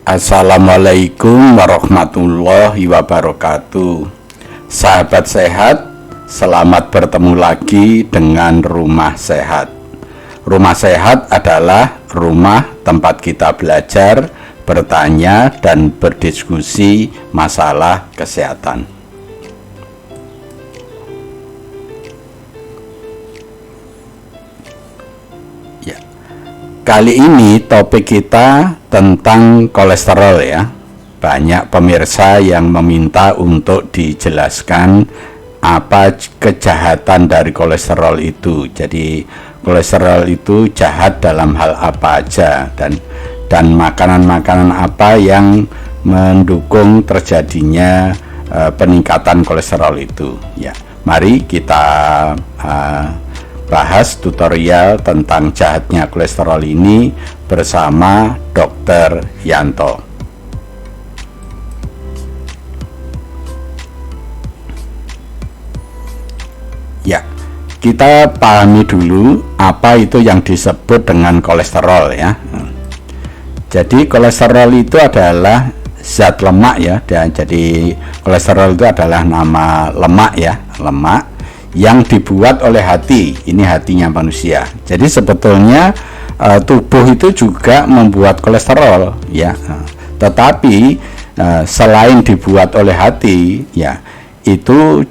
Assalamualaikum warahmatullahi wabarakatuh. Sahabat sehat, selamat bertemu lagi dengan Rumah Sehat. Rumah Sehat adalah rumah tempat kita belajar, bertanya, dan berdiskusi masalah kesehatan. Kali ini topik kita tentang kolesterol ya. Banyak pemirsa yang meminta untuk dijelaskan apa kejahatan dari kolesterol itu. Jadi kolesterol itu jahat dalam hal apa aja, dan makanan-makanan apa yang mendukung terjadinya peningkatan kolesterol itu ya. Mari kita bahas tutorial tentang jahatnya kolesterol ini bersama Dr. Yanto. Ya, kita pahami dulu apa itu yang disebut dengan kolesterol ya. Jadi kolesterol itu adalah zat lemak ya, dan jadi kolesterol itu adalah nama lemak ya, lemak yang dibuat oleh hati. Ini hatinya manusia. Jadi sebetulnya tubuh itu juga membuat kolesterol ya. Tetapi selain dibuat oleh hati ya, itu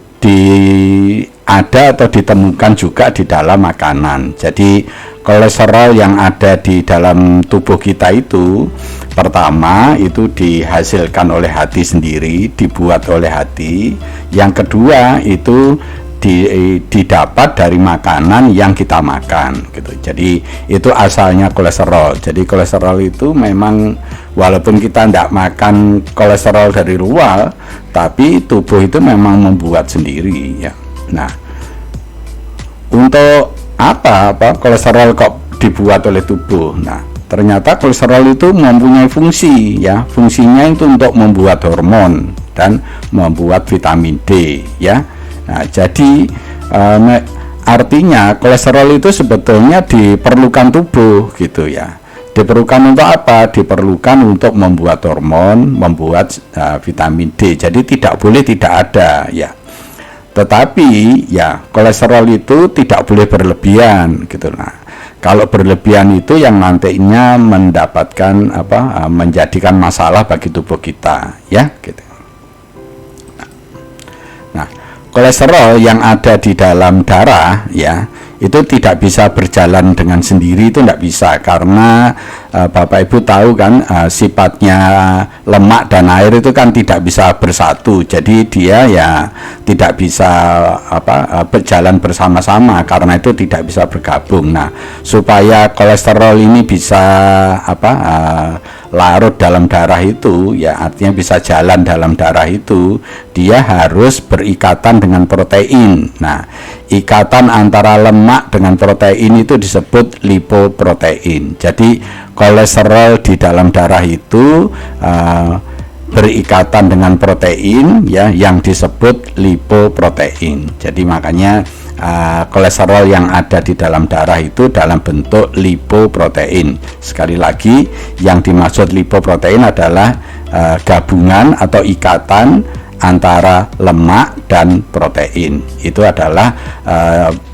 ada atau ditemukan juga di dalam makanan. Jadi kolesterol yang ada di dalam tubuh kita itu, pertama itu dihasilkan oleh hati sendiri, dibuat oleh hati. Yang kedua itu didapat dari makanan yang kita makan gitu. Jadi itu asalnya kolesterol. Jadi kolesterol itu memang walaupun kita tidak makan kolesterol dari luar, tapi tubuh itu memang membuat sendiri ya. Nah, untuk apa kolesterol kok dibuat oleh tubuh? Nah, ternyata kolesterol itu mempunyai fungsi ya. Fungsinya itu untuk membuat hormon dan membuat vitamin D ya. Nah, jadi artinya kolesterol itu sebetulnya diperlukan tubuh gitu ya. Diperlukan untuk apa? Diperlukan untuk membuat hormon, membuat vitamin D. Jadi tidak boleh tidak ada ya. Tetapi ya kolesterol itu tidak boleh berlebihan gitu. Nah, kalau berlebihan itu yang nantinya mendapatkan menjadikan masalah bagi tubuh kita ya gitu. Kolesterol yang ada di dalam darah ya, itu tidak bisa berjalan dengan sendiri, itu tidak bisa, karena Bapak Ibu tahu kan sifatnya lemak dan air itu kan tidak bisa bersatu. Jadi dia ya tidak bisa berjalan bersama-sama, karena itu tidak bisa bergabung. Nah, supaya kolesterol ini bisa larut dalam darah itu ya, artinya bisa jalan dalam darah itu, dia harus berikatan dengan protein. Nah, ikatan antara lemak dengan protein itu disebut lipoprotein. Jadi kolesterol di dalam darah itu berikatan dengan protein ya, yang disebut lipoprotein. Jadi makanya kolesterol yang ada di dalam darah itu dalam bentuk lipoprotein. Sekali lagi, yang dimaksud lipoprotein adalah gabungan atau ikatan antara lemak dan protein. Itu adalah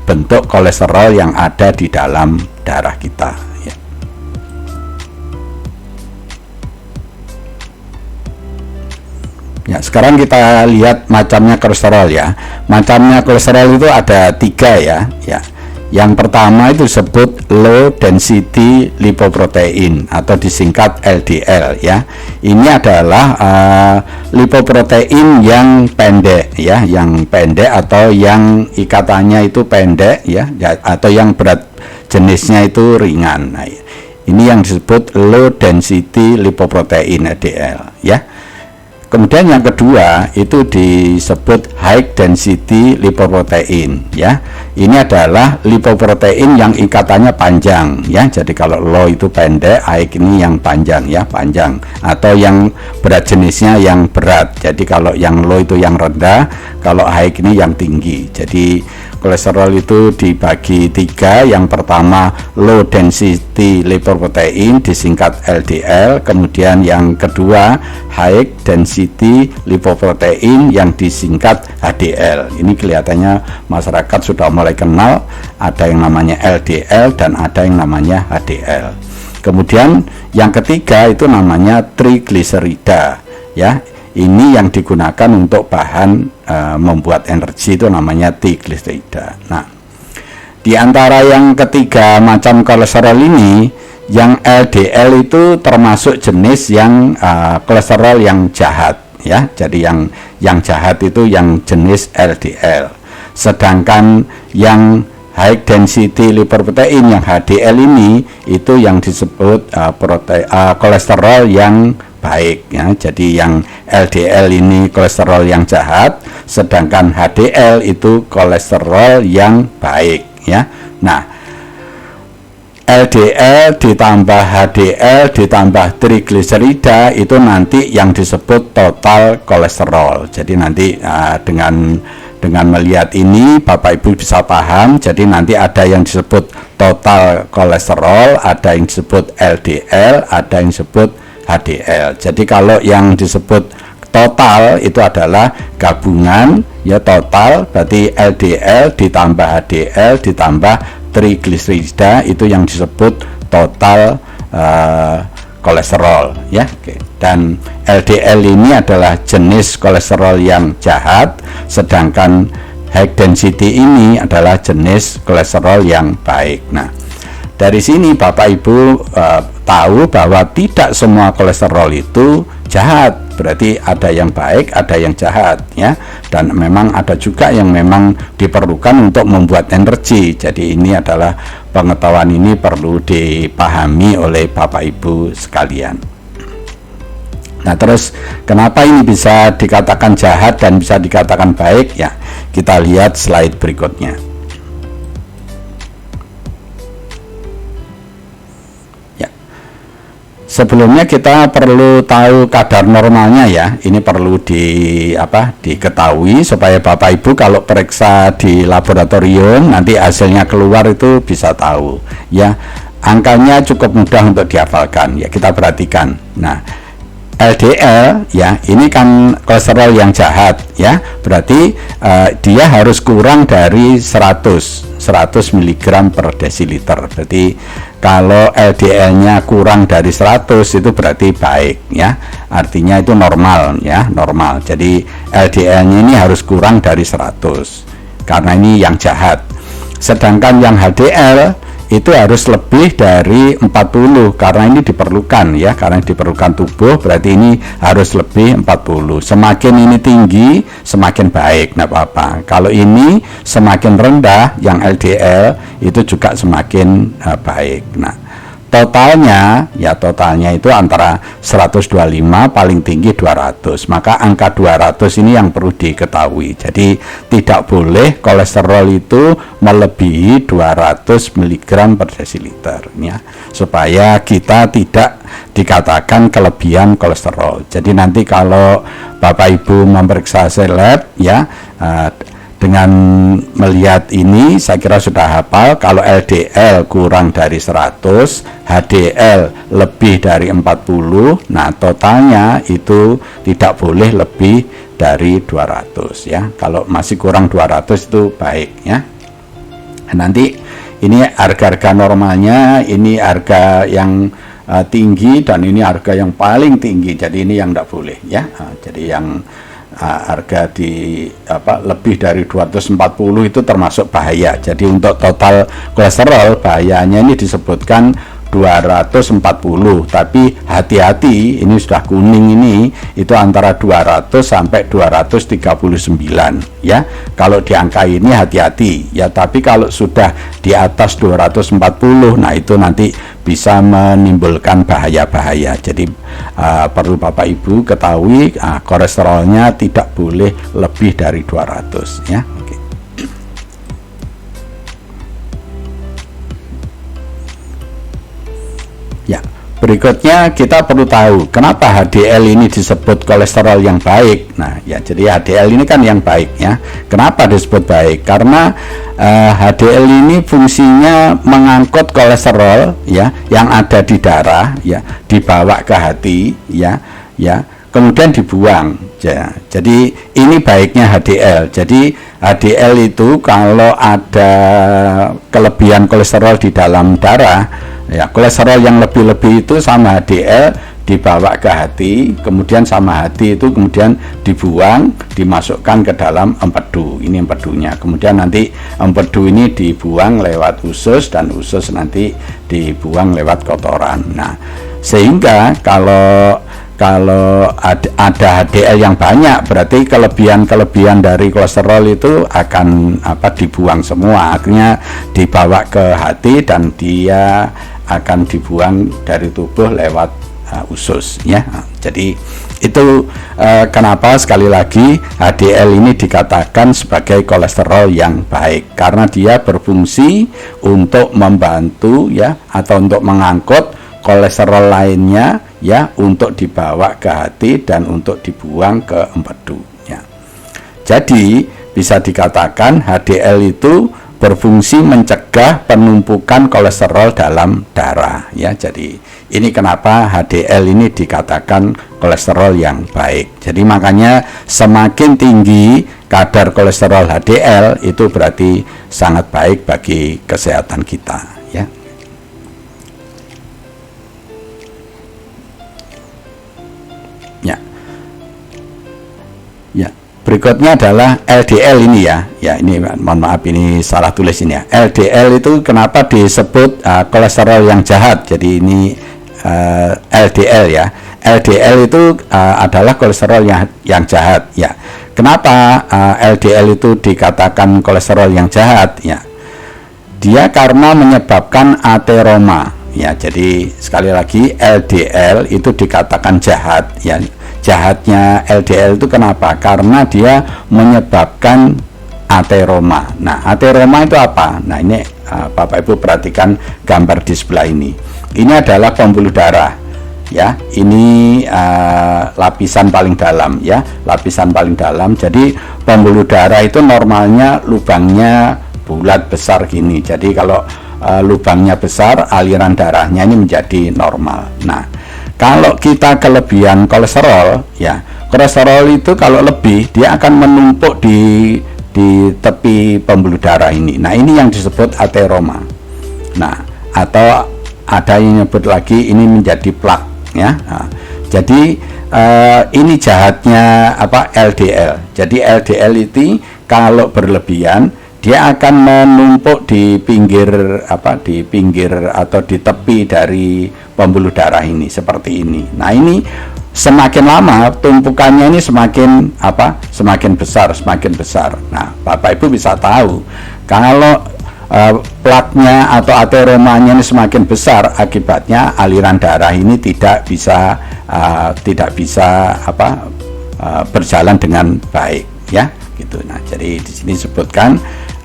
bentuk kolesterol yang ada di dalam darah kita ya. Ya, sekarang kita lihat macamnya kolesterol ya. Macamnya kolesterol itu ada 3 ya. Yang pertama itu disebut low density lipoprotein atau disingkat LDL ya. Ini adalah lipoprotein yang pendek ya, yang pendek atau yang ikatannya itu pendek ya, atau yang berat jenisnya itu ringan. Nah, ini yang disebut low density lipoprotein LDL ya. Kemudian yang kedua itu disebut high density lipoprotein ya. Ini adalah lipoprotein yang ikatannya panjang ya. Jadi kalau low itu pendek, high ini yang panjang ya, panjang, atau yang berat jenisnya yang berat. Jadi kalau yang low itu yang rendah, kalau high ini yang tinggi. Jadi Kolesterol itu dibagi tiga. Yang pertama low density lipoprotein disingkat LDL, kemudian yang kedua high density lipoprotein yang disingkat HDL. Ini kelihatannya masyarakat sudah mulai kenal, ada yang namanya LDL dan ada yang namanya HDL. Kemudian yang ketiga itu namanya trigliserida, ya. Ini yang digunakan untuk bahan membuat energi, itu namanya trigliserida. Nah, di antara yang ketiga macam kolesterol ini, yang LDL itu termasuk jenis yang kolesterol yang jahat, ya. Jadi yang jahat itu yang jenis LDL. Sedangkan yang high density lipoprotein yang HDL ini itu yang disebut kolesterol yang baik, ya. Jadi yang LDL ini kolesterol yang jahat, sedangkan HDL itu kolesterol yang baik, ya. Nah, LDL ditambah HDL ditambah trigliserida itu nanti yang disebut total kolesterol. Jadi nanti dengan melihat ini Bapak Ibu bisa paham. Jadi nanti ada yang disebut total kolesterol, ada yang disebut LDL, ada yang disebut HDL. Jadi kalau yang disebut total itu adalah gabungan, ya, total berarti LDL ditambah HDL ditambah trigliserida, itu yang disebut total kolesterol, ya. Oke. Dan LDL ini adalah jenis kolesterol yang jahat, sedangkan high density ini adalah jenis kolesterol yang baik. Nah, dari sini Bapak Ibu tahu bahwa tidak semua kolesterol itu jahat, berarti ada yang baik, ada yang jahat, ya. Dan memang ada juga yang memang diperlukan untuk membuat energi. Jadi ini adalah pengetahuan ini perlu dipahami oleh Bapak Ibu sekalian. Nah, terus kenapa ini bisa dikatakan jahat dan bisa dikatakan baik? Ya, kita lihat slide berikutnya. Sebelumnya kita perlu tahu kadar normalnya, ya. Ini perlu diketahui supaya Bapak Ibu kalau periksa di laboratorium nanti hasilnya keluar itu bisa tahu, ya. Angkanya cukup mudah untuk dihafalkan, ya. Kita perhatikan. Nah, LDL, ya, ini kan kolesterol yang jahat, ya. Berarti dia harus kurang dari 100 mg per desiliter. Berarti kalau LDL-nya kurang dari 100 itu berarti baik, ya. Artinya itu normal, ya, normal. Jadi LDL-nya ini harus kurang dari 100 karena ini yang jahat. Sedangkan yang HDL itu harus lebih dari 40 karena ini diperlukan, ya, karena diperlukan tubuh, berarti ini harus lebih 40. Semakin ini tinggi semakin baik, enggak apa-apa. Kalau ini semakin rendah yang LDL itu juga semakin baik. Nah, totalnya itu antara 125 paling tinggi 200. Maka angka 200 ini yang perlu diketahui. Jadi tidak boleh kolesterol itu melebihi 200 mg per desiliter, ya, supaya kita tidak dikatakan kelebihan kolesterol. Jadi nanti kalau Bapak Ibu memeriksa hasil lab, ya, dengan melihat ini saya kira sudah hafal kalau LDL kurang dari 100, HDL lebih dari 40, nah totalnya itu tidak boleh lebih dari 200, ya. Kalau masih kurang 200 itu baik, ya. Nanti ini harga-harga normalnya, ini harga yang tinggi dan ini harga yang paling tinggi. Jadi ini yang tidak boleh, ya. Jadi yang harga di lebih dari 240 itu termasuk bahaya. Jadi untuk total kolesterol bahayanya ini disebutkan 240, tapi hati-hati, ini sudah kuning ini, itu antara 200 sampai 239, ya. Kalau di angka ini hati-hati, ya, tapi kalau sudah di atas 240, nah itu nanti bisa menimbulkan bahaya-bahaya. Jadi perlu Bapak Ibu ketahui kolesterolnya tidak boleh lebih dari 200, ya. berikutnya kita perlu tahu kenapa HDL ini disebut kolesterol yang baik. Nah, ya, jadi HDL ini kan yang baik ya. Kenapa disebut baik? Karena HDL ini fungsinya mengangkut kolesterol ya yang ada di darah ya, dibawa ke hati ya, kemudian dibuang ya. Jadi ini baiknya HDL. Jadi HDL itu kalau ada kelebihan kolesterol di dalam darah ya, kolesterol yang lebih-lebih itu sama HDL dibawa ke hati, kemudian sama hati itu kemudian dibuang, dimasukkan ke dalam empedu. Ini empedunya. Kemudian nanti empedu ini dibuang lewat usus dan usus nanti dibuang lewat kotoran. Nah, sehingga kalau ada HDL yang banyak, berarti kelebihan dari kolesterol itu akan dibuang semua, akhirnya dibawa ke hati dan dia akan dibuang dari tubuh lewat usus ya. Jadi itu kenapa sekali lagi HDL ini dikatakan sebagai kolesterol yang baik, karena dia berfungsi untuk membantu ya, atau untuk mengangkut kolesterol lainnya ya, untuk dibawa ke hati dan untuk dibuang ke empedu ya. Jadi bisa dikatakan HDL itu berfungsi mencegah penumpukan kolesterol dalam darah ya. Jadi ini kenapa HDL ini dikatakan kolesterol yang baik. Jadi makanya semakin tinggi kadar kolesterol HDL itu berarti sangat baik bagi kesehatan kita ya. Berikutnya adalah LDL ini ya. Ya, ini mohon maaf ini salah tulis ini ya. LDL itu kenapa disebut kolesterol yang jahat. Jadi ini LDL ya. LDL itu adalah kolesterol yang jahat ya. Kenapa LDL itu dikatakan kolesterol yang jahat ya? Dia karena menyebabkan ateroma ya. Jadi sekali lagi LDL itu dikatakan jahat ya. Jahatnya LDL itu kenapa? Karena dia menyebabkan ateroma. Nah, ateroma itu apa? Nah, ini Bapak Ibu perhatikan gambar di sebelah ini. Ini adalah pembuluh darah ya. Ini lapisan paling dalam ya, lapisan paling dalam. Jadi pembuluh darah itu normalnya lubangnya bulat besar gini. Jadi kalau lubangnya besar, aliran darahnya ini menjadi normal. Nah, kalau kita kelebihan kolesterol ya, kolesterol itu kalau lebih dia akan menumpuk di tepi pembuluh darah ini. Nah, ini yang disebut ateroma. Nah, atau ada yang nyebut lagi ini menjadi plak ya. Nah, jadi ini jahatnya LDL. Jadi LDL itu kalau berlebihan dia akan menumpuk di pinggir atau di tepi dari pembuluh darah ini seperti ini. Nah, ini semakin lama tumpukannya ini semakin besar. Nah, Bapak Ibu bisa tahu kalau plaknya atau ateromanya ini semakin besar, akibatnya aliran darah ini tidak bisa berjalan dengan baik ya gitu. Nah, jadi di sini disebutkan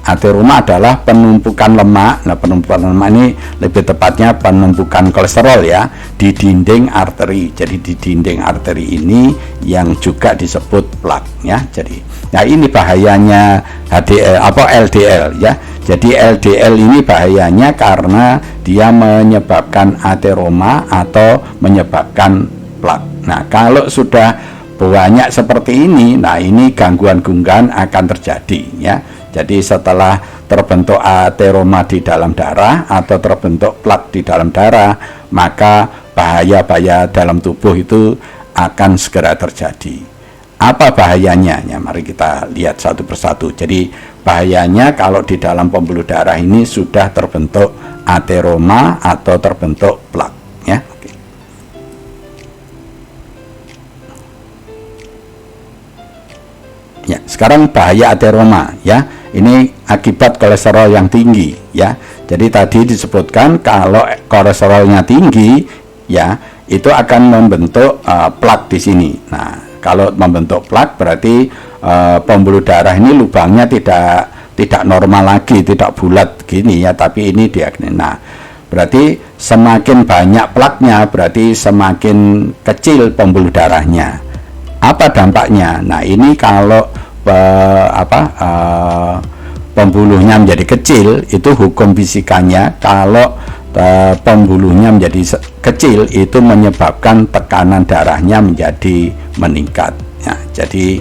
ateroma adalah penumpukan lemak. Nah, penumpukan lemak ini lebih tepatnya penumpukan kolesterol ya di dinding arteri. Jadi di dinding arteri ini yang juga disebut plak ya. Jadi, nah ini bahayanya LDL ya. Jadi LDL ini bahayanya karena dia menyebabkan ateroma atau menyebabkan plak. Nah, kalau sudah banyak seperti ini, nah ini gangguan-gangguan akan terjadi ya. Jadi setelah terbentuk ateroma di dalam darah atau terbentuk plak di dalam darah, maka bahaya-bahaya dalam tubuh itu akan segera terjadi. Apa bahayanya? Ya, mari kita lihat satu persatu. Jadi bahayanya kalau di dalam pembuluh darah ini sudah terbentuk ateroma atau terbentuk plak ya. Oke. Ya, sekarang bahaya ateroma ya. Ini akibat kolesterol yang tinggi ya. Jadi tadi disebutkan kalau kolesterolnya tinggi ya, itu akan membentuk plak di sini. Nah, kalau membentuk plak berarti pembuluh darah ini lubangnya tidak normal lagi, tidak bulat gini ya, tapi ini dia. Nah, berarti semakin banyak plaknya berarti semakin kecil pembuluh darahnya. Apa dampaknya? Nah, ini kalau pembuluhnya menjadi kecil, itu hukum fisikanya kalau pembuluhnya menjadi kecil itu menyebabkan tekanan darahnya menjadi meningkat. Ya, jadi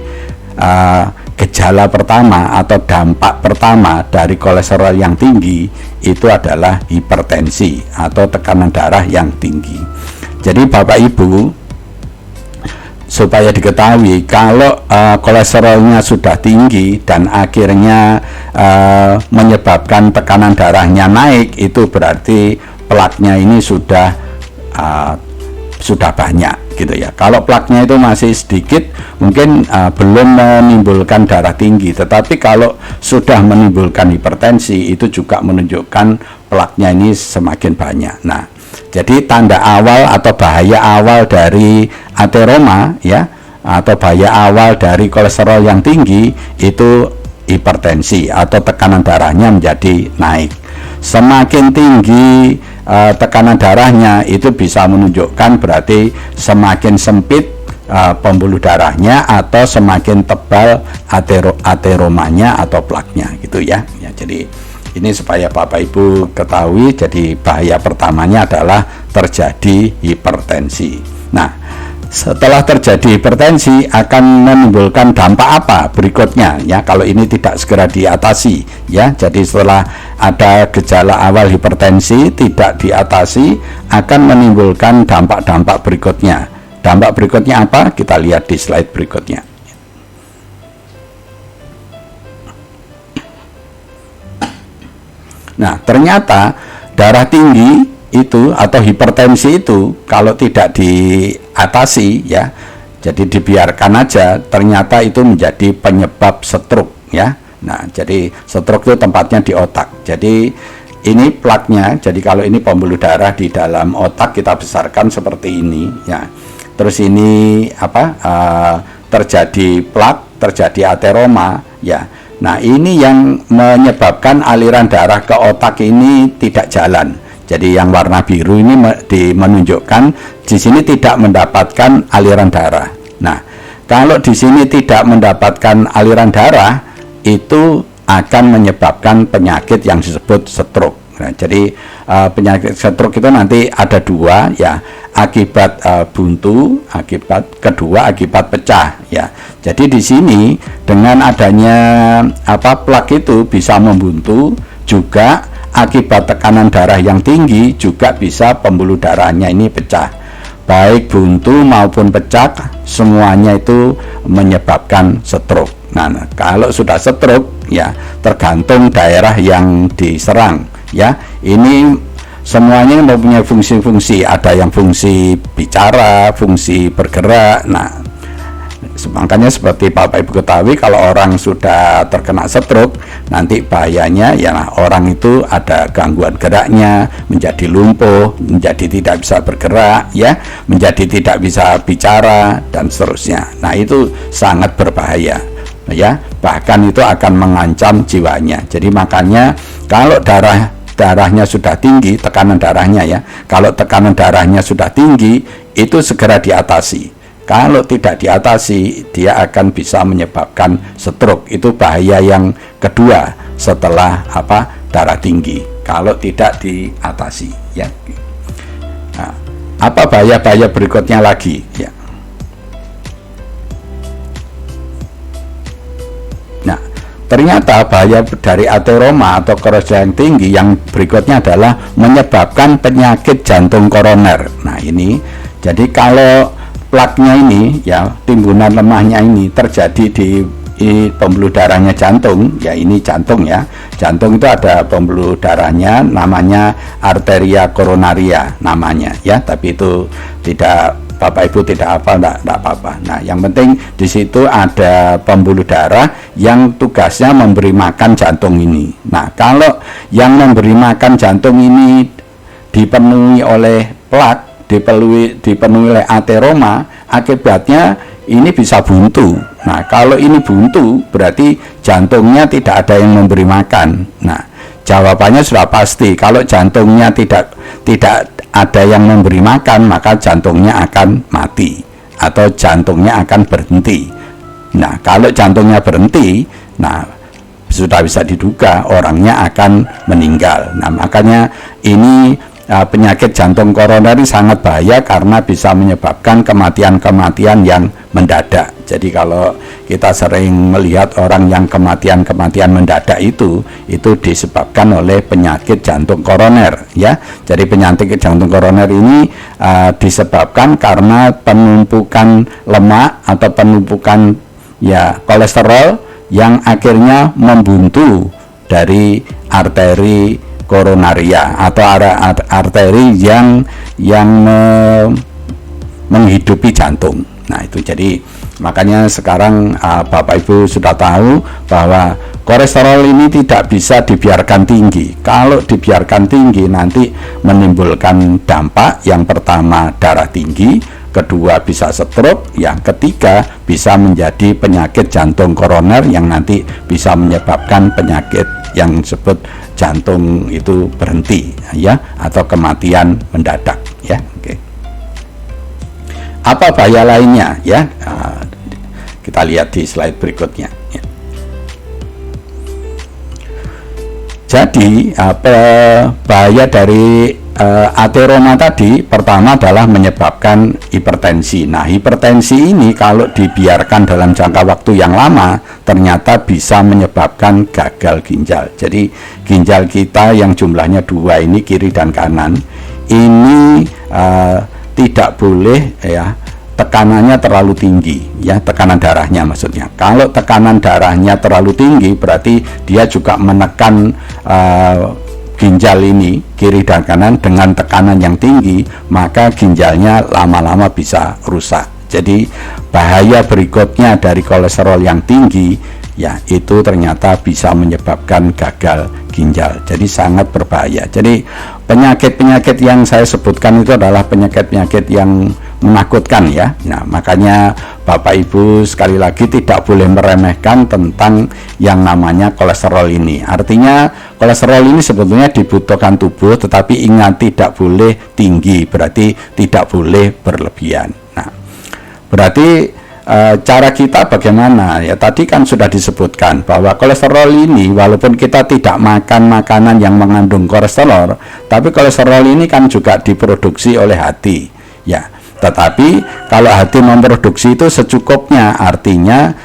gejala pertama atau dampak pertama dari kolesterol yang tinggi itu adalah hipertensi atau tekanan darah yang tinggi. Jadi Bapak Ibu, supaya diketahui kalau kolesterolnya sudah tinggi dan akhirnya menyebabkan tekanan darahnya naik, itu berarti plaknya ini sudah banyak gitu ya. Kalau plaknya itu masih sedikit mungkin belum menimbulkan darah tinggi, tetapi kalau sudah menimbulkan hipertensi itu juga menunjukkan plaknya ini semakin banyak. Nah, jadi tanda awal atau bahaya awal dari ateroma ya, atau bahaya awal dari kolesterol yang tinggi itu hipertensi atau tekanan darahnya menjadi naik. Semakin tinggi tekanan darahnya itu bisa menunjukkan berarti semakin sempit pembuluh darahnya atau semakin tebal ateromanya atau plaknya gitu ya. Ya, jadi ini supaya Bapak Ibu ketahui, jadi bahaya pertamanya adalah terjadi hipertensi. Nah, setelah terjadi hipertensi akan menimbulkan dampak apa berikutnya ya kalau ini tidak segera diatasi ya. Jadi setelah ada gejala awal hipertensi tidak diatasi akan menimbulkan dampak-dampak berikutnya. Dampak berikutnya apa? Kita lihat di slide berikutnya. Nah, ternyata darah tinggi itu atau hipertensi itu kalau tidak diatasi ya, jadi dibiarkan aja, ternyata itu menjadi penyebab stroke ya. Nah, jadi stroke itu tempatnya di otak. Jadi ini plaknya, jadi kalau ini pembuluh darah di dalam otak kita besarkan seperti ini ya. Terus ini terjadi plak, terjadi ateroma ya. Nah, ini yang menyebabkan aliran darah ke otak ini tidak jalan. Jadi yang warna biru ini menunjukkan di sini tidak mendapatkan aliran darah. Nah, kalau di sini tidak mendapatkan aliran darah, itu akan menyebabkan penyakit yang disebut stroke. Nah, jadi penyakit stroke itu nanti ada dua ya, akibat buntu, akibat kedua akibat pecah ya. Jadi di sini dengan adanya plak itu bisa membuntu, juga akibat tekanan darah yang tinggi juga bisa pembuluh darahnya ini pecah. Baik buntu maupun pecah semuanya itu menyebabkan stroke. Nah, kalau sudah stroke ya tergantung daerah yang diserang ya. Ini semuanya mempunyai fungsi-fungsi, ada yang fungsi bicara, fungsi bergerak. Nah, makanya seperti Bapak Ibu ketahui kalau orang sudah terkena stroke nanti bahayanya ya orang itu ada gangguan geraknya, menjadi lumpuh, menjadi tidak bisa bergerak ya, menjadi tidak bisa bicara dan seterusnya. Nah, itu sangat berbahaya ya, bahkan itu akan mengancam jiwanya. Jadi makanya kalau darahnya sudah tinggi, tekanan darahnya ya, kalau tekanan darahnya sudah tinggi itu segera diatasi. Kalau tidak diatasi, dia akan bisa menyebabkan stroke. Itu bahaya yang kedua setelah darah tinggi. Kalau tidak diatasi, ya. Nah, apa bahaya-bahaya berikutnya lagi? Ya. Nah, ternyata bahaya dari ateroma atau kolesterol yang tinggi yang berikutnya adalah menyebabkan penyakit jantung koroner. Nah, ini jadi kalau plaknya ini ya, timbunan lemahnya ini terjadi di pembuluh darahnya jantung ya, ini jantung ya. Jantung itu ada pembuluh darahnya namanya arteria koronaria namanya ya, tapi itu tidak Bapak Ibu tidak apa, enggak apa-apa. Nah, yang penting di situ ada pembuluh darah yang tugasnya memberi makan jantung ini. Nah, kalau yang memberi makan jantung ini dipenuhi oleh plak, dipenuhi oleh ateroma, akibatnya ini bisa buntu. Nah, kalau ini buntu berarti jantungnya tidak ada yang memberi makan. Nah, jawabannya sudah pasti. Kalau jantungnya tidak ada yang memberi makan, maka jantungnya akan mati atau jantungnya akan berhenti. Nah, kalau jantungnya berhenti, nah sudah bisa diduga orangnya akan meninggal. Nah, makanya ini penyakit jantung koroner ini sangat bahaya karena bisa menyebabkan kematian-kematian yang mendadak. Jadi kalau kita sering melihat orang yang kematian mendadak itu disebabkan oleh penyakit jantung koroner, ya. Jadi penyakit jantung koroner ini disebabkan karena penumpukan lemak atau penumpukan kolesterol yang akhirnya membuntu dari arteri koronaria atau arteri yang menghidupi jantung. Nah, itu jadi makanya sekarang Bapak Ibu sudah tahu bahwa kolesterol ini tidak bisa dibiarkan tinggi. Kalau dibiarkan tinggi nanti menimbulkan dampak yang pertama darah tinggi, kedua bisa stroke, yang ketiga bisa menjadi penyakit jantung koroner yang nanti bisa menyebabkan penyakit yang disebut jantung itu berhenti, ya, atau kematian mendadak, ya. Oke. Apa bahaya lainnya, ya? Kita lihat di slide berikutnya, ya. Jadi bahaya dari ateroma tadi pertama adalah menyebabkan hipertensi. Nah, hipertensi ini kalau dibiarkan dalam jangka waktu yang lama ternyata bisa menyebabkan gagal ginjal. Jadi ginjal kita yang jumlahnya 2 ini, kiri dan kanan, ini tidak boleh, ya, tekanannya terlalu tinggi, ya, tekanan darahnya maksudnya. Kalau tekanan darahnya terlalu tinggi berarti dia juga menekan ginjal ini, kiri dan kanan, dengan tekanan yang tinggi, maka ginjalnya lama-lama bisa rusak. Jadi bahaya berikutnya dari kolesterol yang tinggi, ya, itu ternyata bisa menyebabkan gagal ginjal. Jadi sangat berbahaya. Jadi penyakit-penyakit yang saya sebutkan itu adalah penyakit-penyakit yang menakutkan, ya. Nah, makanya Bapak Ibu sekali lagi tidak boleh meremehkan tentang yang namanya kolesterol ini. Artinya kolesterol ini sebetulnya dibutuhkan tubuh, tetapi ingat tidak boleh tinggi, berarti tidak boleh berlebihan. Nah, berarti cara kita bagaimana, ya, tadi kan sudah disebutkan bahwa kolesterol ini walaupun kita tidak makan makanan yang mengandung kolesterol, tapi kolesterol ini kan juga diproduksi oleh hati, ya. Tetapi kalau hati memproduksi itu secukupnya, artinya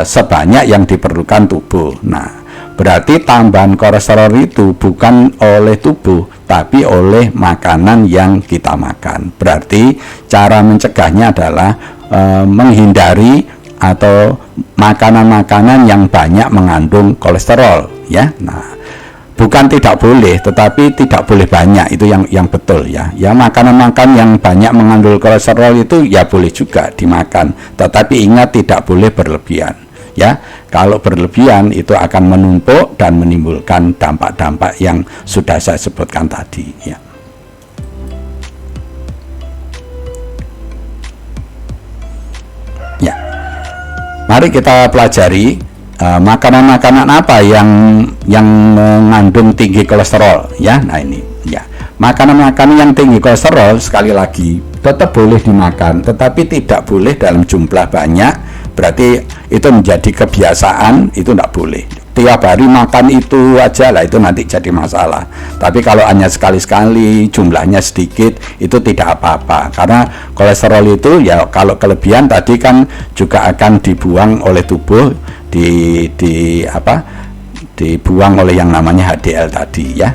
sebanyak yang diperlukan tubuh. Nah, berarti tambahan kolesterol itu bukan oleh tubuh, tapi oleh makanan yang kita makan. Berarti cara mencegahnya adalah menghindari atau makanan-makanan yang banyak mengandung kolesterol, ya. Nah, bukan tidak boleh, tetapi tidak boleh banyak, itu yang betul, ya. Ya, makanan-makanan yang banyak mengandung kolesterol itu ya boleh juga dimakan, tetapi ingat tidak boleh berlebihan, ya. Kalau berlebihan itu akan menumpuk dan menimbulkan dampak-dampak yang sudah saya sebutkan tadi, ya. Ya, mari kita pelajari makanan-makanan apa yang mengandung tinggi kolesterol, ya. Nah, ini, ya, makanan-makanan yang tinggi kolesterol sekali lagi tetap boleh dimakan, tetapi tidak boleh dalam jumlah banyak. Berarti itu menjadi kebiasaan, itu tidak boleh. Tiap hari makan itu aja lah, itu nanti jadi masalah. Tapi kalau hanya sekali-sekali, jumlahnya sedikit, itu tidak apa-apa. Karena kolesterol itu, ya, kalau kelebihan tadi kan juga akan dibuang oleh tubuh, dibuang oleh yang namanya HDL tadi, ya.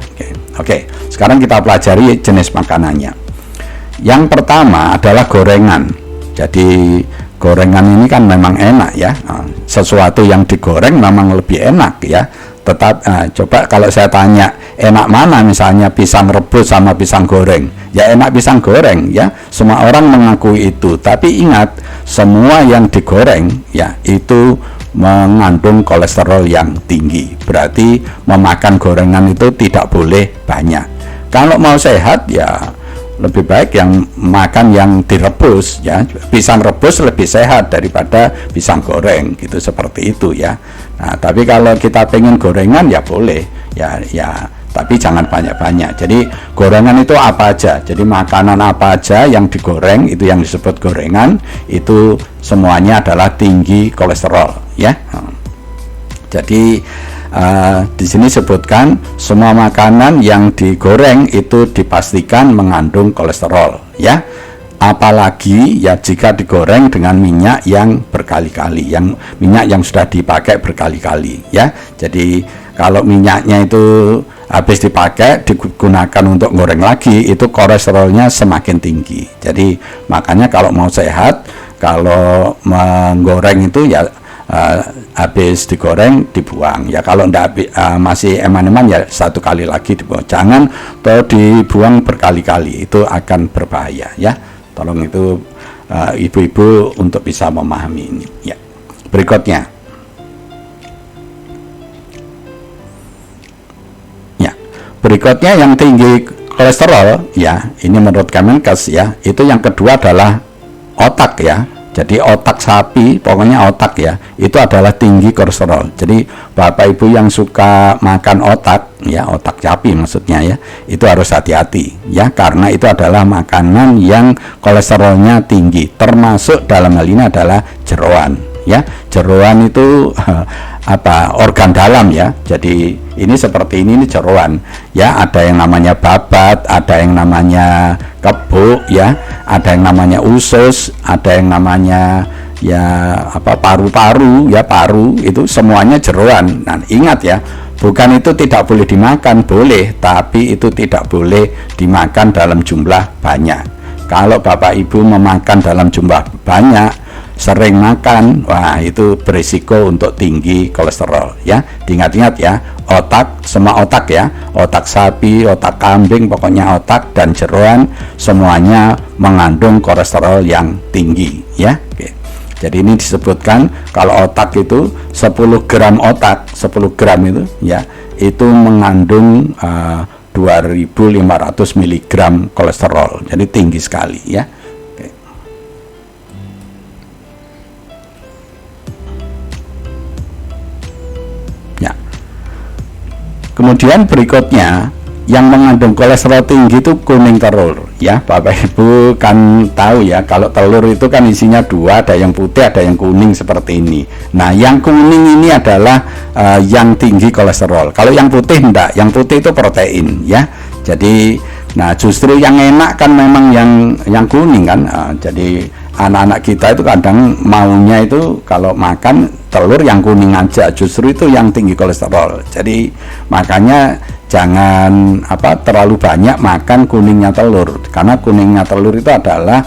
Oke. Sekarang kita pelajari jenis makanannya. Yang pertama adalah gorengan. Jadi gorengan ini kan memang enak, ya. Sesuatu yang digoreng memang lebih enak, ya. Coba kalau saya tanya enak mana, misalnya pisang rebus sama pisang goreng, ya enak pisang goreng, ya. Semua orang mengakui itu. Tapi ingat, semua yang digoreng, ya, itu mengandung kolesterol yang tinggi. Berarti memakan gorengan itu tidak boleh banyak. Kalau mau sehat, ya lebih baik yang makan yang direbus, ya. Pisang rebus lebih sehat daripada pisang goreng, gitu, seperti itu, ya. Nah, tapi kalau kita pengen gorengan, ya boleh, tapi jangan banyak-banyak. Jadi gorengan itu apa aja, jadi makanan apa aja yang digoreng itu yang disebut gorengan, itu semuanya adalah tinggi kolesterol ya. Jadi di sini sebutkan semua makanan yang digoreng itu dipastikan mengandung kolesterol ya. Apalagi ya jika digoreng dengan minyak yang berkali-kali, minyak yang sudah dipakai berkali-kali ya. Jadi kalau minyaknya itu habis dipakai digunakan untuk goreng lagi, itu kolesterolnya semakin tinggi. Jadi makanya kalau mau sehat, kalau menggoreng itu ya habis digoreng dibuang ya. Kalau enggak masih eman-eman ya satu kali lagi dibuang. Jangan dibuang berkali-kali, itu akan berbahaya ya. Tolong itu ibu-ibu untuk bisa memahami ini ya. Berikutnya ya, berikutnya yang tinggi kolesterol ya, ini menurut Kemenkes ya, itu yang kedua adalah otak ya. Jadi otak sapi, pokoknya otak ya, itu adalah tinggi kolesterol. Jadi Bapak Ibu yang suka makan otak ya, otak sapi maksudnya ya, itu harus hati-hati ya, karena itu adalah makanan yang kolesterolnya tinggi. Termasuk dalam hal ini adalah jeroan ya. Jeroan itu organ dalam ya. Jadi ini seperti ini jeroan ya, ada yang namanya babat, ada yang namanya kebo ya, ada yang namanya usus, ada yang namanya paru-paru ya, paru itu semuanya jeroan. Nah ingat ya, bukan itu tidak boleh dimakan, boleh, tapi itu tidak boleh dimakan dalam jumlah banyak. Kalau Bapak Ibu memakan dalam jumlah banyak, sering makan, wah itu berisiko untuk tinggi kolesterol ya. Diingat-ingat ya, otak, semua otak ya, otak sapi, otak kambing, pokoknya otak dan jeroan semuanya mengandung kolesterol yang tinggi ya. Oke. Jadi ini disebutkan kalau otak itu 10 gram otak, 10 gram itu ya, itu mengandung 2500 mg kolesterol. Jadi tinggi sekali ya. Kemudian berikutnya yang mengandung kolesterol tinggi itu kuning telur ya. Bapak Ibu kan tahu ya, kalau telur itu kan isinya dua, ada yang putih ada yang kuning seperti ini. Nah yang kuning ini adalah yang tinggi kolesterol. Kalau yang putih enggak, yang putih itu protein ya. Jadi nah justru yang enak kan memang yang kuning kan. Jadi anak-anak kita itu kadang maunya itu kalau makan telur yang kuning aja, justru itu yang tinggi kolesterol. Jadi makanya jangan terlalu banyak makan kuningnya telur, karena kuningnya telur itu adalah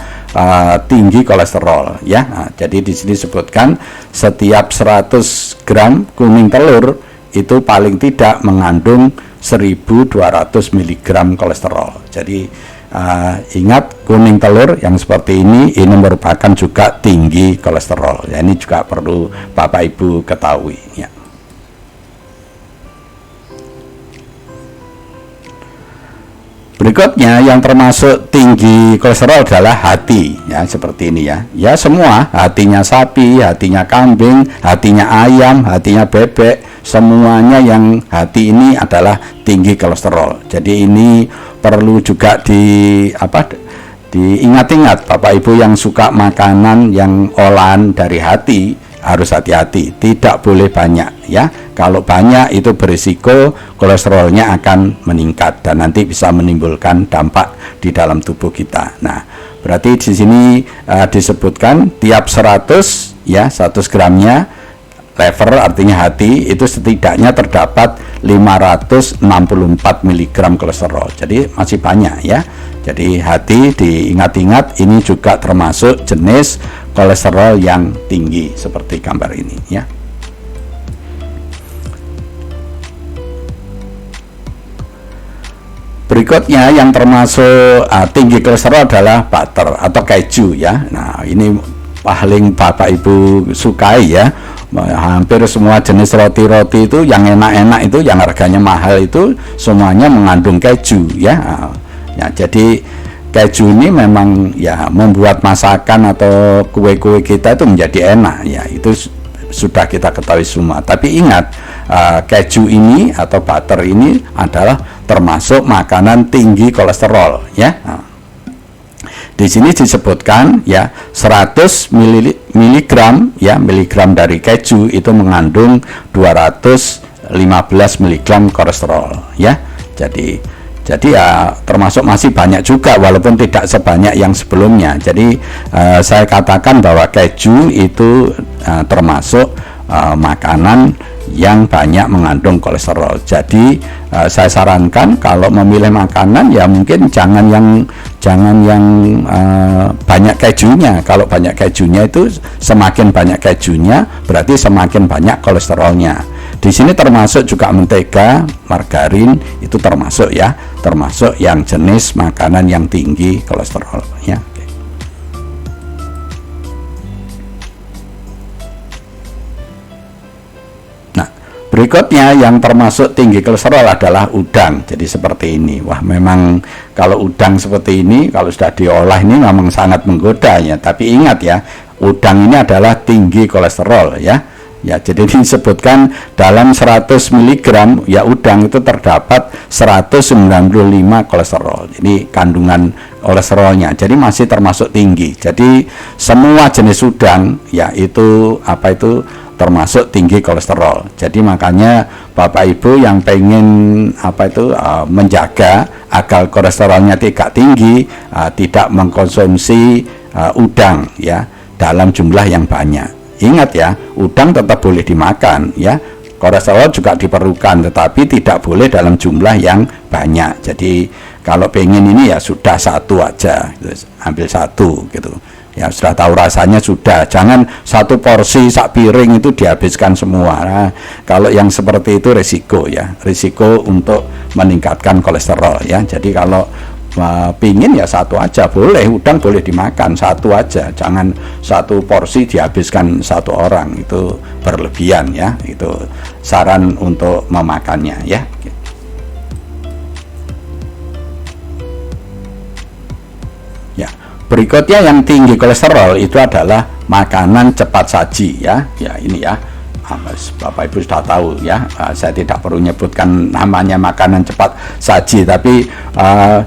tinggi kolesterol ya. Nah, jadi di sini disebutkan setiap 100 gram kuning telur itu paling tidak mengandung 1200 mg kolesterol. Jadi ingat, kuning telur yang seperti ini merupakan juga tinggi kolesterol ya. Ini juga perlu Bapak Ibu ketahui ya. Berikutnya yang termasuk tinggi kolesterol adalah hati ya, seperti ini ya. Ya semua, hatinya sapi, hatinya kambing, hatinya ayam, hatinya bebek, semuanya yang hati ini adalah tinggi kolesterol. Jadi ini perlu juga diingat-ingat Bapak Ibu yang suka makanan yang olahan dari hati, harus hati-hati, tidak boleh banyak ya. Kalau banyak itu berisiko kolesterolnya akan meningkat dan nanti bisa menimbulkan dampak di dalam tubuh kita. Nah, berarti di sini disebutkan tiap 100 ya, 100 gramnya liver artinya hati itu setidaknya terdapat 564 mg kolesterol. Jadi masih banyak ya. Jadi hati diingat-ingat, ini juga termasuk jenis kolesterol yang tinggi seperti gambar ini ya. Berikutnya yang termasuk tinggi kolesterol adalah butter atau keju ya. Nah ini paling Bapak Ibu sukai ya. Hampir semua jenis roti-roti itu yang enak-enak itu, yang harganya mahal itu semuanya mengandung keju ya. Ya jadi keju ini memang ya membuat masakan atau kue-kue kita itu menjadi enak ya. Itu sudah kita ketahui semua. Tapi ingat, keju ini atau butter ini adalah termasuk makanan tinggi kolesterol ya. Nah, di sini disebutkan ya 100 mg ya, miligram dari keju itu mengandung 215 mg kolesterol ya. Jadi ya termasuk masih banyak juga walaupun tidak sebanyak yang sebelumnya. Jadi saya katakan bahwa keju itu termasuk makanan yang banyak mengandung kolesterol. Jadi saya sarankan kalau memilih makanan ya mungkin jangan yang banyak kejunya. Kalau banyak kejunya itu semakin banyak kejunya berarti semakin banyak kolesterolnya. Di sini termasuk juga mentega, margarin itu termasuk ya, termasuk yang jenis makanan yang tinggi kolesterol ya. Nah, berikutnya yang termasuk tinggi kolesterol adalah udang. Jadi seperti ini. Wah, memang kalau udang seperti ini kalau sudah diolah ini memang sangat menggoda ya. Tapi ingat ya, udang ini adalah tinggi kolesterol ya. Ya, jadi disebutkan dalam 100 mg ya udang itu terdapat 195 kolesterol. Jadi kandungan kolesterolnya. Jadi masih termasuk tinggi. Jadi semua jenis udang ya itu termasuk tinggi kolesterol. Jadi makanya Bapak Ibu yang pengen menjaga agar kolesterolnya tidak tinggi, tidak mengkonsumsi udang ya dalam jumlah yang banyak. Ingat ya, udang tetap boleh dimakan ya. Kolesterol juga diperlukan tetapi tidak boleh dalam jumlah yang banyak. Jadi kalau pengen ini ya sudah satu aja, ambil satu gitu. Ya sudah tahu rasanya sudah, jangan satu porsi sak piring itu dihabiskan semua. Nah, kalau yang seperti itu risiko ya, risiko untuk meningkatkan kolesterol ya. Jadi kalau pingin ya satu aja boleh, udang boleh dimakan satu aja, jangan satu porsi dihabiskan satu orang, itu berlebihan ya. Itu saran untuk memakannya ya. Ya, berikutnya yang tinggi kolesterol itu adalah makanan cepat saji ya. Ya ini ya, Bapak Ibu sudah tahu ya, saya tidak perlu menyebutkan namanya makanan cepat saji, tapi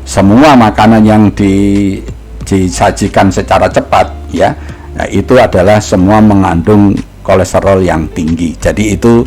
semua makanan yang disajikan secara cepat ya, itu adalah semua mengandung kolesterol yang tinggi. Jadi itu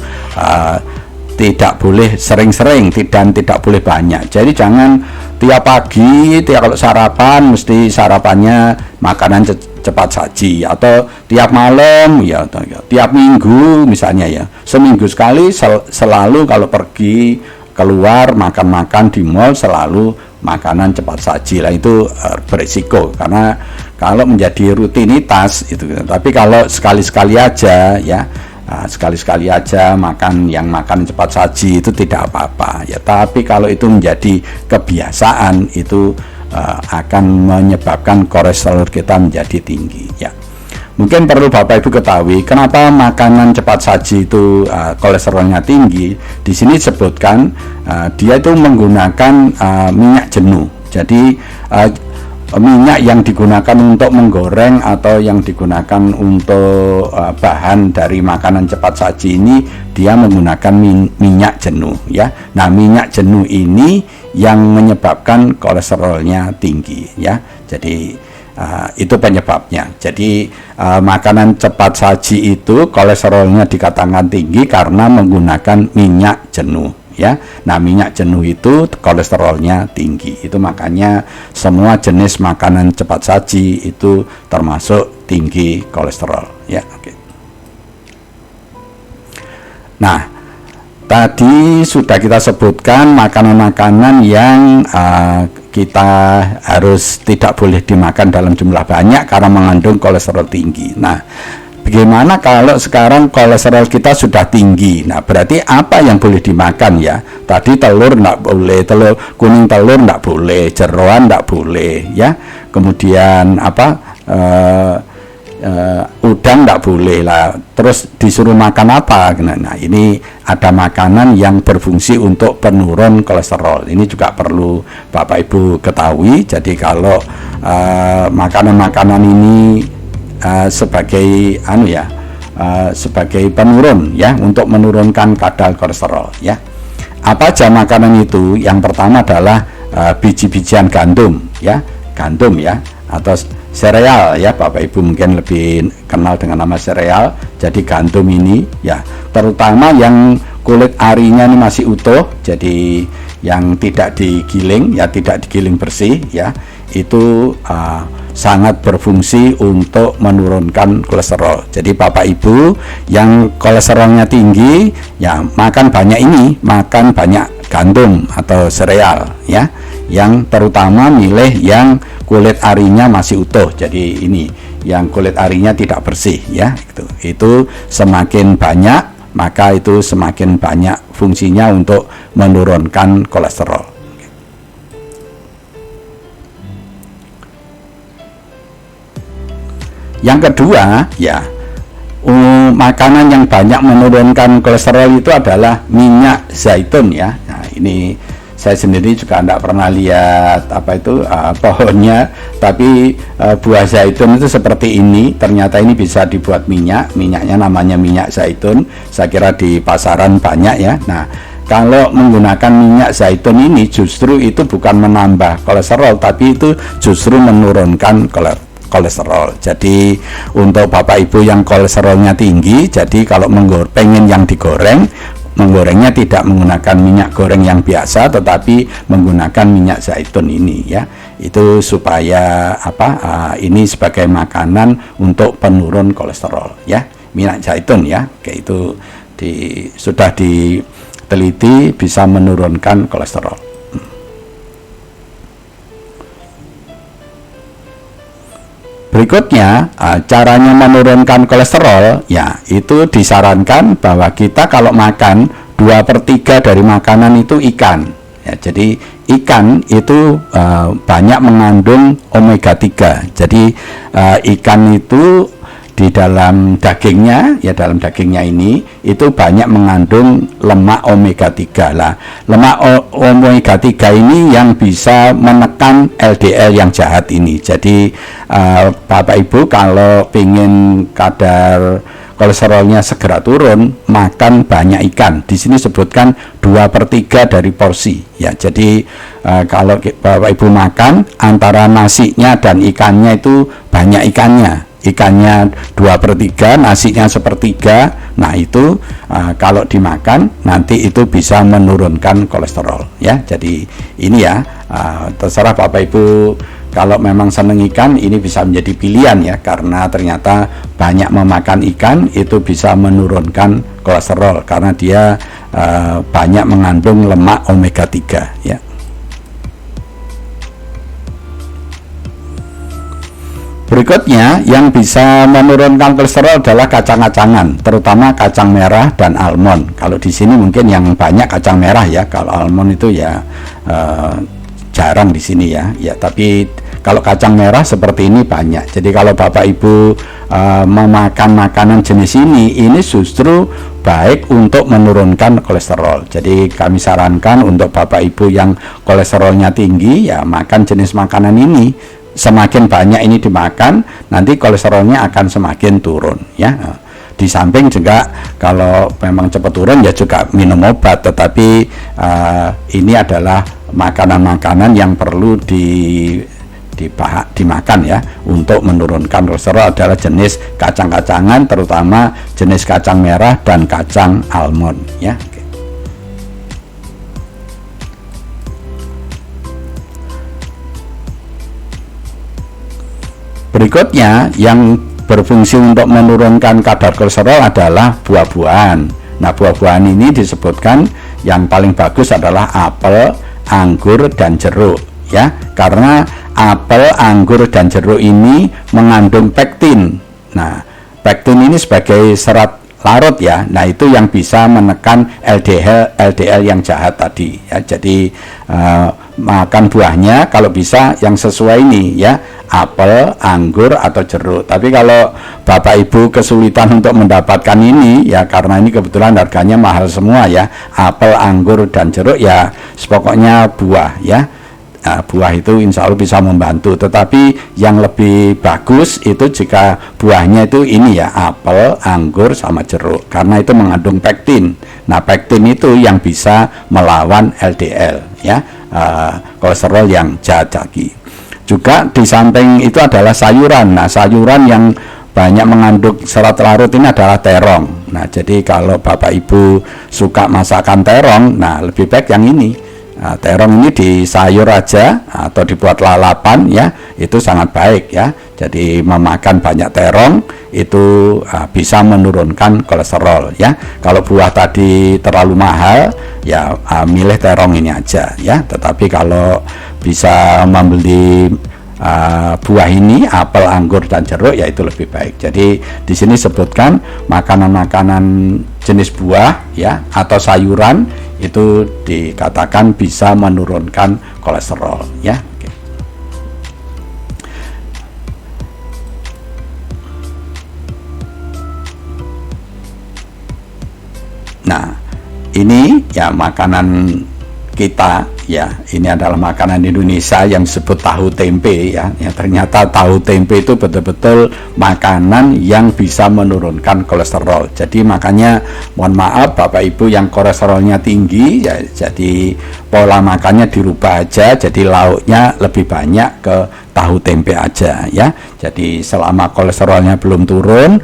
tidak boleh sering-sering dan tidak boleh banyak. Jadi jangan tiap pagi, kalau sarapan mesti sarapannya makanan cepat saji, atau tiap malam ya, tiap minggu misalnya ya, seminggu sekali selalu kalau pergi keluar makan-makan di mall selalu makanan cepat saji lah, itu berisiko karena kalau menjadi rutinitas itu. Tapi kalau sekali-sekali aja ya, sekali-sekali aja makan cepat saji itu tidak apa-apa ya. Tapi kalau itu menjadi kebiasaan itu akan menyebabkan kolesterol kita menjadi tinggi ya. Mungkin perlu Bapak Ibu ketahui kenapa makanan cepat saji itu kolesterolnya tinggi. Di sini disebutkan dia itu menggunakan minyak jenuh. Jadi minyak yang digunakan untuk menggoreng atau yang digunakan untuk bahan dari makanan cepat saji ini dia menggunakan minyak jenuh ya. Nah, minyak jenuh ini yang menyebabkan kolesterolnya tinggi ya. Jadi itu penyebabnya. Jadi makanan cepat saji itu kolesterolnya dikatakan tinggi karena menggunakan minyak jenuh ya. Nah, minyak jenuh itu kolesterolnya tinggi. Itu makanya semua jenis makanan cepat saji itu termasuk tinggi kolesterol ya. Oke. Nah, tadi sudah kita sebutkan makanan-makanan yang kita harus tidak boleh dimakan dalam jumlah banyak karena mengandung kolesterol tinggi. Nah, bagaimana kalau sekarang kolesterol kita sudah tinggi? Nah, berarti apa yang boleh dimakan ya? Tadi telur enggak boleh, kuning telur enggak boleh, jeroan enggak boleh ya. Kemudian udang enggak boleh lah. Terus disuruh makan apa? Nah, ini ada makanan yang berfungsi untuk penurun kolesterol. Ini juga perlu Bapak Ibu ketahui. Jadi kalau makanan-makanan ini sebagai sebagai penurun ya, untuk menurunkan kadar kolesterol ya. Apa aja makanan itu? Yang pertama adalah biji-bijian gandum ya, atau sereal ya, Bapak Ibu mungkin lebih kenal dengan nama sereal. Jadi gandum ini ya, terutama yang kulit arinya ini masih utuh, jadi yang tidak digiling ya, tidak digiling bersih ya, itu sangat berfungsi untuk menurunkan kolesterol. Jadi Bapak Ibu yang kolesterolnya tinggi ya, makan banyak gandum atau sereal ya, yang terutama milih yang kulit arinya masih utuh. Jadi ini yang kulit arinya tidak bersih ya, itu semakin banyak maka itu semakin banyak fungsinya untuk menurunkan kolesterol. Yang kedua ya, makanan yang banyak menurunkan kolesterol itu adalah minyak zaitun ya. Nah, ini saya sendiri juga tidak pernah lihat pohonnya, tapi buah zaitun itu seperti ini. Ternyata ini bisa dibuat minyaknya namanya minyak zaitun. Saya kira di pasaran banyak ya. Nah, kalau menggunakan minyak zaitun ini justru itu bukan menambah kolesterol, tapi itu justru menurunkan kolesterol. Jadi untuk Bapak Ibu yang kolesterolnya tinggi, jadi kalau pengen yang digoreng, menggorengnya tidak menggunakan minyak goreng yang biasa, tetapi menggunakan minyak zaitun ini ya. Itu supaya ini sebagai makanan untuk penurun kolesterol ya, minyak zaitun ya. Oke, itu sudah diteliti bisa menurunkan kolesterol. Berikutnya, caranya menurunkan kolesterol ya, itu disarankan bahwa kita kalau makan 2/3 dari makanan itu ikan ya. Jadi ikan itu banyak mengandung omega 3. Jadi ikan itu di dalam dagingnya ya, dalam dagingnya ini itu banyak mengandung lemak omega 3 lah. Lemak omega 3 ini yang bisa menekan LDL yang jahat ini. Jadi Bapak Ibu kalau ingin kadar kolesterolnya segera turun, makan banyak ikan. Di sini sebutkan 2/3 dari porsi ya. Jadi kalau Bapak Ibu makan, antara nasinya dan ikannya itu banyak ikannya 2/3, nasinya 1/3. Nah itu kalau dimakan nanti itu bisa menurunkan kolesterol ya. Jadi ini ya, terserah Bapak Ibu. Kalau memang seneng ikan, ini bisa menjadi pilihan ya, karena ternyata banyak memakan ikan itu bisa menurunkan kolesterol karena dia banyak mengandung lemak omega 3 ya. Berikutnya yang bisa menurunkan kolesterol adalah kacang-kacangan, terutama kacang merah dan almond. Kalau di sini mungkin yang banyak kacang merah ya, kalau almond itu ya jarang di sini ya. Ya, tapi kalau kacang merah seperti ini banyak. Jadi kalau Bapak Ibu memakan makanan jenis ini justru baik untuk menurunkan kolesterol. Jadi kami sarankan untuk Bapak Ibu yang kolesterolnya tinggi ya, makan jenis makanan ini. Semakin banyak ini dimakan, nanti kolesterolnya akan semakin turun ya. Di samping juga kalau memang cepat turun ya juga minum obat, tetapi ini adalah makanan-makanan yang perlu dimakan ya untuk menurunkan kolesterol, adalah jenis kacang-kacangan, terutama jenis kacang merah dan kacang almond ya. Berikutnya yang berfungsi untuk menurunkan kadar kolesterol adalah buah-buahan. Nah, buah-buahan ini disebutkan yang paling bagus adalah apel, anggur, dan jeruk ya, karena apel, anggur, dan jeruk ini mengandung pektin. Nah, pektin ini sebagai serat larut ya. Nah, itu yang bisa menekan LDL yang jahat tadi ya. Jadi makan buahnya kalau bisa yang sesuai ini ya, apel, anggur, atau jeruk. Tapi kalau Bapak Ibu kesulitan untuk mendapatkan ini ya, karena ini kebetulan harganya mahal semua ya, apel, anggur, dan jeruk ya, pokoknya buah ya. Nah, buah itu insya Allah bisa membantu, tetapi yang lebih bagus itu jika buahnya itu ini ya, apel, anggur, sama jeruk, karena itu mengandung pektin. Nah, pektin itu yang bisa melawan LDL ya, kolesterol yang jahat tadi. Juga di samping itu adalah sayuran. Nah, sayuran yang banyak mengandung serat larut ini adalah terong. Nah, jadi kalau Bapak Ibu suka masakan terong, nah lebih baik yang ini. Nah, terong ini di sayur aja atau dibuat lalapan ya, itu sangat baik ya. Jadi memakan banyak terong itu bisa menurunkan kolesterol ya. Kalau buah tadi terlalu mahal ya, milih terong ini aja ya. Tetapi kalau bisa membeli buah ini, apel, anggur, dan jeruk, ya itu lebih baik. Jadi di sini sebutkan makanan-makanan jenis buah ya atau sayuran itu dikatakan bisa menurunkan kolesterol ya. Oke. Nah, ini ya makanan kita ya, ini adalah makanan Indonesia yang disebut tahu tempe ya. Ternyata tahu tempe itu betul-betul makanan yang bisa menurunkan kolesterol. Jadi makanya mohon maaf Bapak Ibu yang kolesterolnya tinggi ya, jadi pola makannya dirubah aja, jadi lauknya lebih banyak ke tahu tempe aja ya. Jadi selama kolesterolnya belum turun,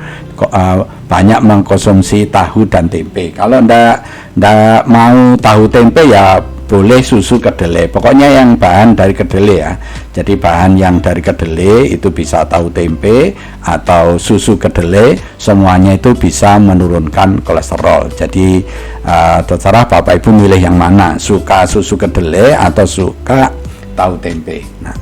banyak mengkonsumsi tahu dan tempe. Kalau ndak mau tahu tempe ya boleh susu kedelai, pokoknya yang bahan dari kedelai ya. Jadi bahan yang dari kedelai itu bisa tahu tempe atau susu kedelai, semuanya itu bisa menurunkan kolesterol. Jadi terserah Bapak Ibu milih yang mana, suka susu kedelai atau suka tahu tempe. Nah,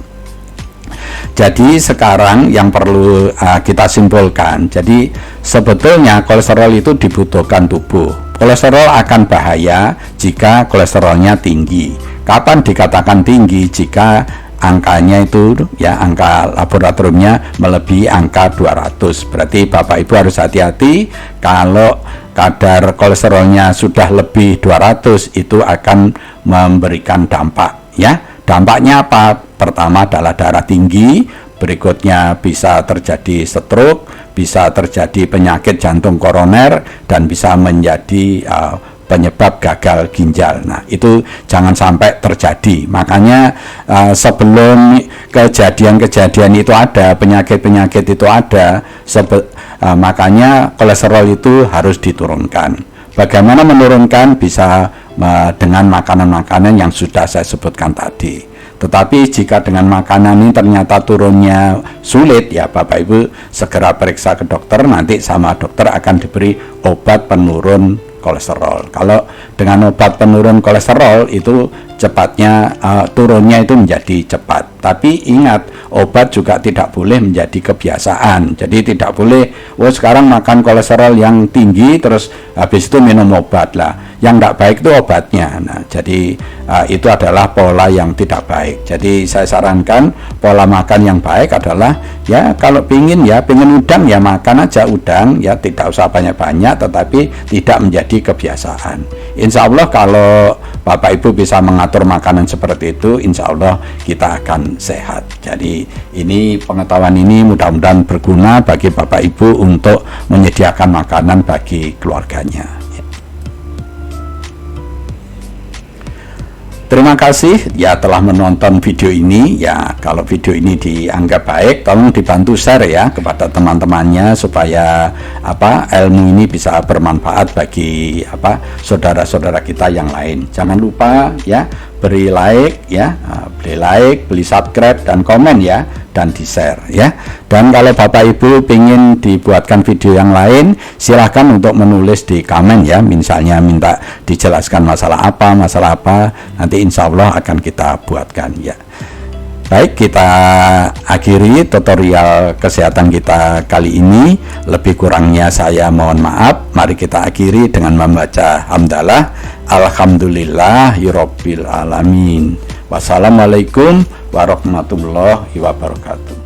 jadi sekarang yang perlu kita simpulkan, jadi sebetulnya kolesterol itu dibutuhkan tubuh. Kolesterol akan bahaya jika kolesterolnya tinggi. Kapan dikatakan tinggi? Jika angkanya itu ya, angka laboratoriumnya melebihi angka 200. Berarti Bapak Ibu harus hati-hati kalau kadar kolesterolnya sudah lebih 200, itu akan memberikan dampak ya. Dampaknya apa? Pertama adalah darah tinggi, berikutnya bisa terjadi stroke, bisa terjadi penyakit jantung koroner, dan bisa menjadi penyebab gagal ginjal. Nah, itu jangan sampai terjadi. Makanya sebelum kejadian-kejadian itu ada, penyakit-penyakit itu ada, makanya kolesterol itu harus diturunkan. Bagaimana menurunkan? Bisa dengan makanan-makanan yang sudah saya sebutkan tadi. Tetapi jika dengan makanan ini ternyata turunnya sulit, ya Bapak Ibu segera periksa ke dokter, nanti sama dokter akan diberi obat penurun kolesterol. Kalau dengan obat penurun kolesterol itu cepatnya turunnya itu menjadi cepat. Tapi ingat, obat juga tidak boleh menjadi kebiasaan. Jadi tidak boleh, sekarang makan kolesterol yang tinggi terus habis itu minum obat lah. Yang tidak baik itu obatnya. Nah, jadi itu adalah pola yang tidak baik. Jadi saya sarankan pola makan yang baik adalah ya, kalau pingin udang ya makan aja udang ya, tidak usah banyak-banyak, tetapi tidak menjadi kebiasaan. Insya Allah kalau Bapak Ibu bisa mengatur makanan seperti itu, insya Allah kita akan sehat. Jadi ini pengetahuan ini mudah-mudahan berguna bagi Bapak Ibu untuk menyediakan makanan bagi keluarganya. Terima kasih ya telah menonton video ini ya. Kalau video ini dianggap baik, tolong dibantu share ya kepada teman-temannya supaya ilmu ini bisa bermanfaat bagi saudara-saudara kita yang lain. Jangan lupa ya beri like ya, beli subscribe dan komen ya, dan di share ya. Dan kalau Bapak Ibu ingin dibuatkan video yang lain, silahkan untuk menulis di komen ya, misalnya minta dijelaskan masalah apa, nanti insya Allah akan kita buatkan ya. Baik, kita akhiri tutorial kesehatan kita kali ini. Lebih kurangnya saya mohon maaf. Mari kita akhiri dengan membaca hamdalah. Alhamdulillahirabbil alamin. Wassalamualaikum warahmatullahi wabarakatuh.